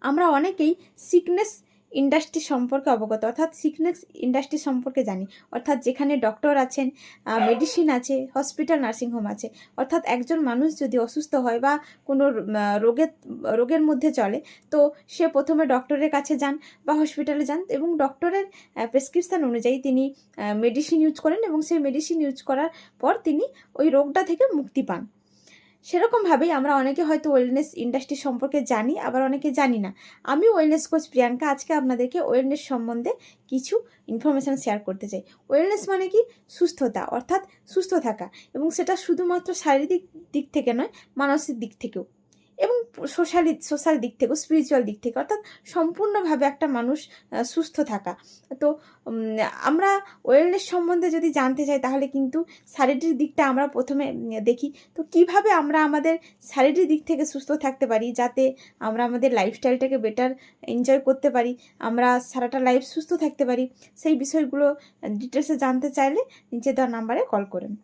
আমরা অনেকেই sickness industry সম্পর্কে অবগত, অর্থাৎ সিকনেস ইন্ডাস্ট্রি সম্পর্কে জানি, অর্থাৎ যেখানে ডক্টর আছেন, মেডিসিন আছে, হসপিটাল, নার্সিংহোম আছে। অর্থাৎ একজন মানুষ যদি অসুস্থ হয় বা কোনো রোগের মধ্যে চলে, তো সে প্রথমে ডক্টরের কাছে যান বা হসপিটালে যান এবং ডক্টরের প্রেসক্রিপশান অনুযায়ী তিনি মেডিসিন ইউজ করেন এবং সেই মেডিসিন ইউজ করার পর তিনি ওই রোগটা থেকে মুক্তি পান। সেরকমভাবেই আমরা অনেকে হয়তো ওয়েলনেস ইন্ডাস্ট্রি সম্পর্কে জানি, আবার অনেকে জানি না। আমি ওয়েলনেস কোচ প্রিয়াঙ্কা, আজকে আপনাদেরকে ওয়েলনেস সম্বন্ধে কিছু ইনফরমেশান শেয়ার করতে চাই। ওয়েলনেস মানে কি? সুস্থতা, অর্থাৎ সুস্থ থাকা, এবং সেটা শুধুমাত্র শারীরিক দিক থেকে নয়, মানসিক দিক থেকেও এবং সোশ্যাল দিক থেকেও, স্পিরিচুয়াল দিক থেকে, অর্থাৎ সম্পূর্ণভাবে একটা মানুষ সুস্থ থাকা। তো আমরা ওয়েলনেস সম্বন্ধে যদি জানতে চাই, তাহলে কিন্তু শারীরিক দিকটা আমরা প্রথমে দেখি। তো কিভাবে আমরা আমাদের শারীরিক দিক থেকে সুস্থ থাকতে পারি, যাতে আমরা আমাদের লাইফস্টাইলটাকে বেটার এনজয় করতে পারি, আমরা সারাটা লাইফ সুস্থ থাকতে পারি, সেই বিষয়গুলো ডিটেলসে জানতে চাইলে নিচে দেওয়া নাম্বারে কল করুন।